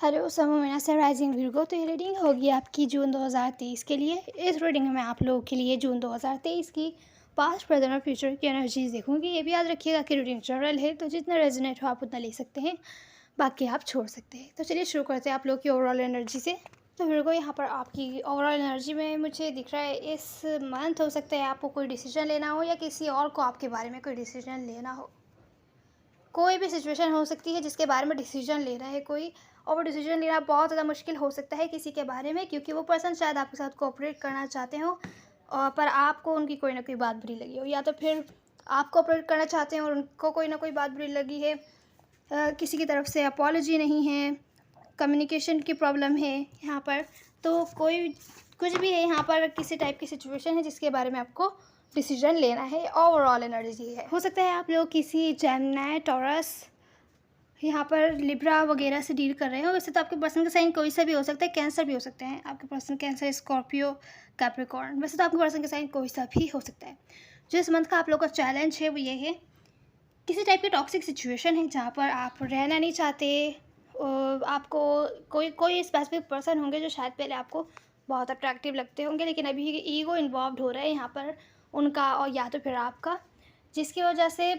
Hello समूह मीना से rising virgo। तो ये रीडिंग होगी आपकी जून 2023 के लिए। इस रीडिंग में मैं आप लोगों के लिए जून 2023 की पास्ट प्रेजेंट और फ्यूचर की एनर्जीज देखूंगी। ये भी याद रखिएगा कि रीडिंग जनरल है, तो जितना रेजोनेट हो आप उतना ले सकते हैं, बाकी आप छोड़ सकते हैं। तो चलिए शुरू करते हैं आप लोग की ओवरऑल एनर्जी से। तो virgo यहाँ पर आपकी ओवरऑल एनर्जी में मुझे दिख रहा है इस मंथ हो सकता है आपको कोई डिसीजन लेना हो या किसी और को आपके बारे में कोई डिसीजन लेना हो। कोई भी सिचुएशन हो सकती है जिसके बारे में डिसीजन लेना है कोई, और वो डिसीजन लेना बहुत ज़्यादा मुश्किल हो सकता है किसी के बारे में, क्योंकि वो पर्सन शायद आपके साथ कोऑपरेट करना चाहते हो और पर आपको उनकी कोई ना कोई बात बुरी लगी हो, या तो फिर आप कोऑपरेट करना चाहते हैं और उनको कोई ना कोई बात बुरी लगी है। किसी की तरफ से अपॉलॉजी नहीं है, कम्युनिकेशन की प्रॉब्लम है यहाँ पर। तो कोई कुछ भी है यहाँ पर, किसी टाइप की सिचुएशन है जिसके बारे में आपको डिसीजन लेना है। ओवरऑल एनर्जी है, हो सकता है आप लोग किसी जेमिनी, टॉरस, यहाँ पर लिब्रा वगैरह से डील कर रहे हो। वैसे तो आपके पर्सन का साइन कोई सा भी हो सकता है, कैंसर भी हो सकते हैं आपके पर्सन, कैंसर, स्कॉर्पियो, कैप्रिकॉर्न। वैसे तो आपके पर्सन का साइन कोई सा भी हो सकता है। जो इस मंथ का आप लोग का चैलेंज है वो ये है, किसी टाइप की टॉक्सिक सिचुएशन है जहाँ पर आप रहना नहीं चाहते। आपको कोई स्पेसिफिक पर्सन होंगे जो शायद पहले आपको बहुत अट्रैक्टिव लगते होंगे, लेकिन अभी ईगो इन्वॉल्व हो रहा है यहाँ पर उनका और या तो फिर आपका, जिसकी वजह से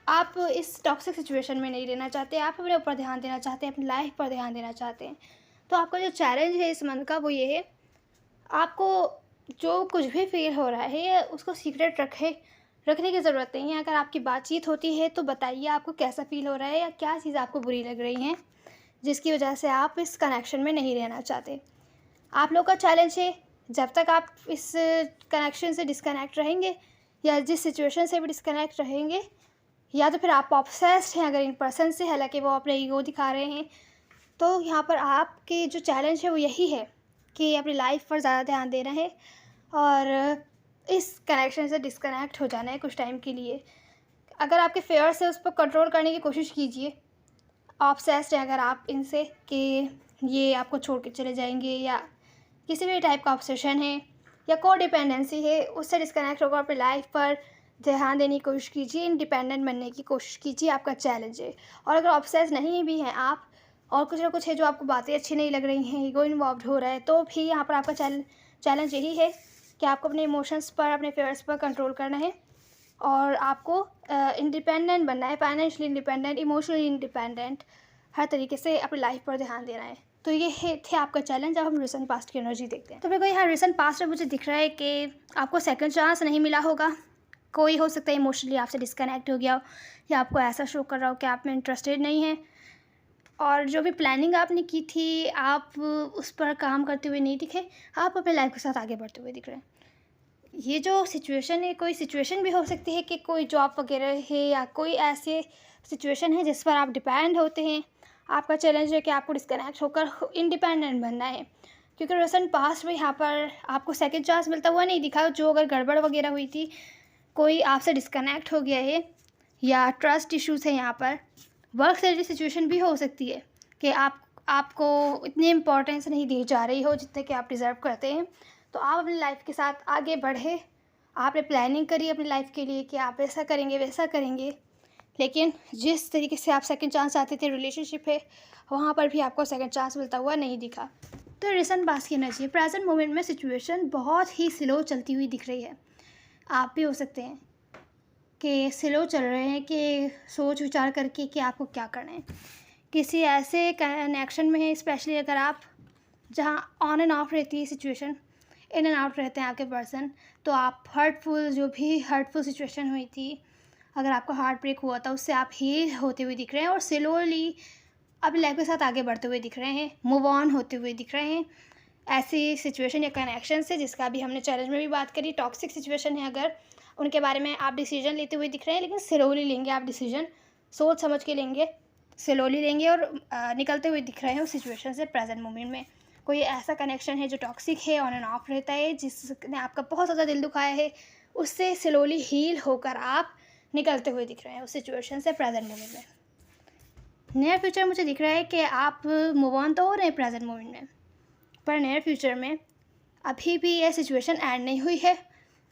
आप इस टॉक्सिक सिचुएशन में नहीं रहना चाहते। आप अपने ऊपर ध्यान देना चाहते हैं, अपनी लाइफ पर ध्यान देना चाहते हैं। तो आपका जो चैलेंज है इस मंथ का वो ये है, आपको जो कुछ भी फील हो रहा है उसको सीक्रेट रखने की ज़रूरत नहीं है। अगर आपकी बातचीत होती है तो बताइए आपको कैसा फील हो रहा है या क्या चीज़ आपको बुरी लग रही है जिसकी वजह से आप इस कनेक्शन में नहीं रहना चाहते। आप लोग का चैलेंज है, जब तक आप इस कनेक्शन से डिस्कनेक्ट रहेंगे या जिस सिचुएशन से भी डिस्कनेक्ट रहेंगे, या तो फिर आप ऑब्सेस्ड हैं अगर इन पर्सन से, हालांकि वो अपने ईगो दिखा रहे हैं, तो यहाँ पर आपके जो चैलेंज है वो यही है कि अपनी लाइफ पर ज़्यादा ध्यान देना है और इस कनेक्शन से डिस्कनेक्ट हो जाना है कुछ टाइम के लिए। अगर आपके फेयर से उस पर कंट्रोल करने की कोशिश कीजिए। ऑब्सेस्ड है अगर आप इनसे कि ये आपको छोड़ के चले जाएंगे, या किसी भी टाइप का ऑब्सेशन है या को डिपेंडेंसी है, उससे डिस्कनेक्ट होकर अपनी लाइफ पर ध्यान देने की कोशिश कीजिए, इंडिपेंडेंट बनने की कोशिश कीजिए। आपका चैलेंज है। और अगर ऑब्सेस नहीं भी हैं आप और कुछ ना कुछ है जो आपको बातें अच्छी नहीं लग रही हैं, ईगो इन्वॉल्व हो रहा है, तो भी यहाँ पर आपका चैलेंज यही है कि आपको अपने इमोशंस पर, अपने फेयर्स पर कंट्रोल करना है और आपको इंडिपेंडेंट बनना है, फाइनेंशियली इंडिपेंडेंट, इमोशनली इंडिपेंडेंट, हर तरीके से अपनी लाइफ पर ध्यान देना है। तो ये थे आपका चैलेंज। अब हम रिसेंट पास्ट की एनर्जी देखते हैं। तो देखो यहाँ रिसेंट पास्ट में मुझे दिख रहा है कि आपको सेकंड चांस नहीं मिला होगा। कोई हो सकता है इमोशनली आपसे डिस्कनेक्ट हो गया हो, या आपको ऐसा शो कर रहा हो कि आप में इंटरेस्टेड नहीं है, और जो भी प्लानिंग आपने की थी आप उस पर काम करते हुए नहीं दिखे। आप अपने लाइफ के साथ आगे बढ़ते हुए दिख रहे हैं। ये जो सिचुएशन है, कोई सिचुएशन भी हो सकती है कि कोई जॉब वगैरह है या कोई ऐसे सिचुएशन है जिस पर आप डिपेंड होते हैं। आपका चैलेंज है कि आपको डिस्कनेक्ट होकर इंडिपेंडेंट बनना है, क्योंकि रिसेंट पास्ट में यहाँ पर आपको सेकंड चांस मिलता हुआ नहीं दिखा। जो अगर गड़बड़ वगैरह हुई थी, कोई आपसे डिस्कनेक्ट हो गया है या ट्रस्ट इश्यूज़ है, यहाँ पर वर्क से रिलेटेड सिचुएशन भी हो सकती है कि आपको इतनी इम्पोर्टेंस नहीं दी जा रही हो जितने कि आप डिज़र्व करते हैं। तो आप अपनी लाइफ के साथ आगे बढ़े, आपने प्लानिंग करी अपनी लाइफ के लिए कि आप ऐसा करेंगे वैसा करेंगे, लेकिन जिस तरीके से आप सेकंड चांस चाहते थे रिलेशनशिप है, वहाँ पर भी आपको सेकंड चांस मिलता हुआ नहीं दिखा। तो रिसेंट पास्ट की एनर्जी, प्रेजेंट मोमेंट में सिचुएशन बहुत ही स्लो चलती हुई दिख रही है। आप भी हो सकते हैं कि स्लो चल रहे हैं, कि सोच विचार करके कि आपको क्या करना है। किसी ऐसे कनेक्शन में है, स्पेशली अगर आप जहाँ ऑन एंड ऑफ रहती है सिचुएशन, इन एंड आउट रहते हैं आपके पर्सन, तो आप हर्टफुल, जो भी हर्टफुल सिचुएशन हुई थी, अगर आपका हार्ट ब्रेक हुआ था, उससे आप हील होते हुए दिख रहे हैं और स्लोली अपनी लाइफ के साथ आगे बढ़ते हुए दिख रहे हैं, मूव ऑन होते हुए दिख रहे हैं ऐसी सिचुएशन या कनेक्शन से, जिसका भी हमने चैलेंज में भी बात करी। टॉक्सिक सिचुएशन है अगर उनके बारे में आप डिसीजन लेते हुए दिख रहे हैं, लेकिन स्लोली लेंगे आप डिसीजन, सोच समझ के लेंगे, स्लोली लेंगे और निकलते हुए दिख रहे हैं उस सिचुएशन से प्रेजेंट मोमेंट में। कोई ऐसा कनेक्शन है जो टॉक्सिक है, ऑन एंड ऑफ रहता है, जिसने आपका बहुत ज़्यादा दिल दुखाया है, उससे स्लोली हील होकर आप निकलते हुए दिख रहे हैं उस सिचुएशन से प्रेजेंट मोमेंट में। नियर फ्यूचर मुझे दिख रहा है कि आप मूव ऑन तो हो रहे हैं प्रेजेंट मोमेंट में, पर नियर फ्यूचर में अभी भी ये सिचुएशन एंड नहीं हुई है,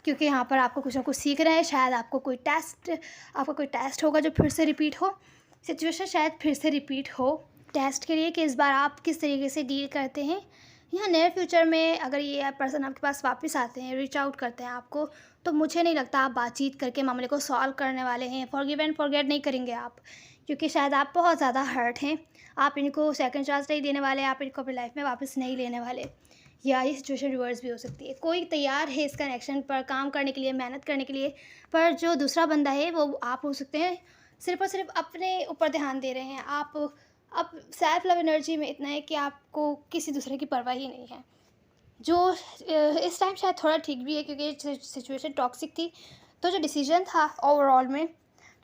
क्योंकि यहाँ पर आपको कुछ ना कुछ सीखना है। शायद आपका कोई टेस्ट होगा जो फिर से रिपीट हो, सिचुएशन शायद फिर से रिपीट हो, टेस्ट के लिए कि इस बार आप किस तरीके से डील करते हैं। यहाँ नियर फ्यूचर में अगर ये पर्सन आपके पास वापस आते हैं, रीच आउट करते हैं आपको, तो मुझे नहीं लगता आप बातचीत करके मामले को सॉल्व करने वाले हैं। फॉरगिव एंड फॉरगेट नहीं करेंगे आप, क्योंकि शायद आप बहुत ज़्यादा हर्ट हैं। आप इनको सेकंड चांस नहीं देने वाले, आप इनको अपनी लाइफ में वापस नहीं लेने वाले, या ये सिचुएशन रिवर्स भी हो सकती है। कोई तैयार है इस कनेक्शन पर काम करने के लिए, मेहनत करने के लिए, पर जो दूसरा बंदा है वो आप हो सकते हैं सिर्फ़ और सिर्फ अपने ऊपर ध्यान दे रहे हैं। आप अब सेल्फ लव एनर्जी में इतना है कि आपको किसी दूसरे की परवाह ही नहीं है, जो इस टाइम शायद थोड़ा ठीक भी है, क्योंकि सिचुएशन टॉक्सिक थी। तो जो डिसीजन था ओवरऑल में,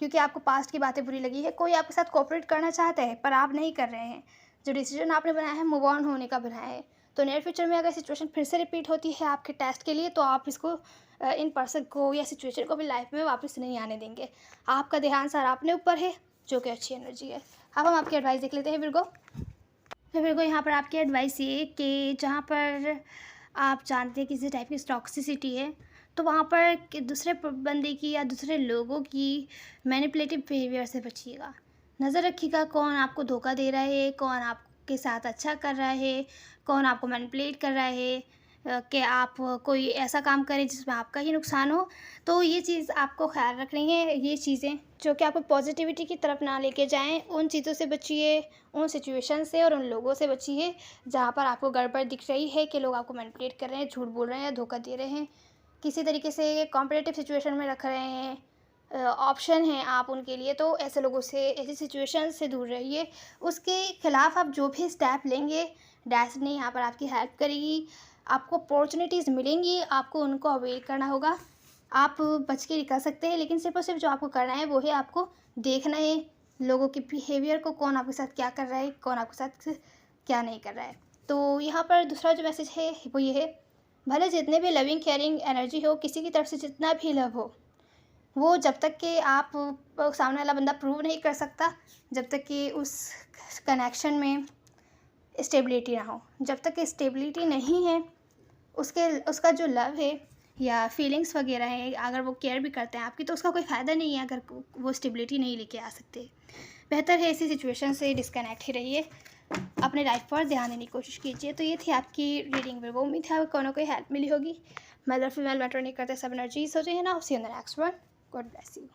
क्योंकि आपको पास्ट की बातें बुरी लगी है, कोई आपके साथ कोऑपरेट करना चाहता है पर आप नहीं कर रहे हैं, जो डिसीजन आपने बनाया है मूव ऑन होने का बनाया है। तो नियर फ्यूचर में अगर सिचुएशन फिर से रिपीट होती है आपके टेस्ट के लिए, तो आप इसको इन पर्सन को या सिचुएशन को भी लाइफ में वापस नहीं आने देंगे। आपका ध्यान सारा अपने ऊपर है, जो कि अच्छी एनर्जी है। अब हम आपकी एडवाइस देख लेते हैं विर्गो। तो विर्गो, यहाँ पर आपकी एडवाइस ये कि जहाँ पर आप जानते हैं किसी टाइप की टॉक्सिसिटी है, तो वहाँ पर दूसरे बंदे की या दूसरे लोगों की मैनिपुलेटिव बिहेवियर से बचिएगा। नज़र रखिएगा कौन आपको धोखा दे रहा है, कौन आपके साथ अच्छा कर रहा है, कौन आपको मैनिपुलेट कर रहा है कि आप कोई ऐसा काम करें जिसमें आपका ही नुकसान हो। तो ये चीज़ आपको ख्याल रखनी है। ये चीज़ें जो कि आपको पॉजिटिविटी की तरफ ना लेके जाएं, उन चीज़ों से बचिए, उन सिचुएशन से और उन लोगों से बचिए जहाँ पर आपको गड़बड़ दिख रही है कि लोग आपको मैनिपुलेट कर रहे हैं, झूठ बोल रहे हैं, धोखा दे रहे हैं, किसी तरीके से कॉम्पिटिटिव सिचुएशन में रख रहे हैं, ऑप्शन हैं आप उनके लिए। तो ऐसे लोगों से, ऐसी सिचुएशन से दूर रहिए। उसके खिलाफ़ आप जो भी स्टेप लेंगे, डेस्टिनी यहाँ पर आपकी हेल्प करेगी, आपको अपॉर्चुनिटीज़ मिलेंगी, आपको उनको अवेल करना होगा। आप बच के निकल सकते हैं, लेकिन सिर्फ और सिर्फ जो आपको करना है वो है आपको देखना है लोगों के बिहेवियर को, कौन आपके साथ क्या कर रहा है, कौन आपके साथ क्या नहीं कर रहा है। तो यहाँ पर दूसरा जो मैसेज है वो ये है, भले जितने भी लविंग केयरिंग एनर्जी हो, किसी की तरफ से जितना भी लव हो, वो जब तक कि आप सामने वाला बंदा प्रूव नहीं कर सकता, जब तक कि उस कनेक्शन में स्टेबिलिटी ना हो, जब तक कि स्टेबिलिटी नहीं है, उसका जो लव है या फीलिंग्स वगैरह है, अगर वो केयर भी करते हैं आपकी, तो उसका कोई फ़ायदा नहीं है अगर वो स्टेबिलिटी नहीं लेके आ सकते। बेहतर है इसी सिचुएशन से डिस्कनेक्ट ही रहिए, अपने लाइफ पर ध्यान देने की कोशिश कीजिए। तो ये थी आपकी रीडिंग में, वो उम्मीद है आपको कोई हेल्प मिली होगी। मेल और फीमेल मैटर नहीं करते, सब एनर्जीज होते हैं ना। See in the next one. God bless you.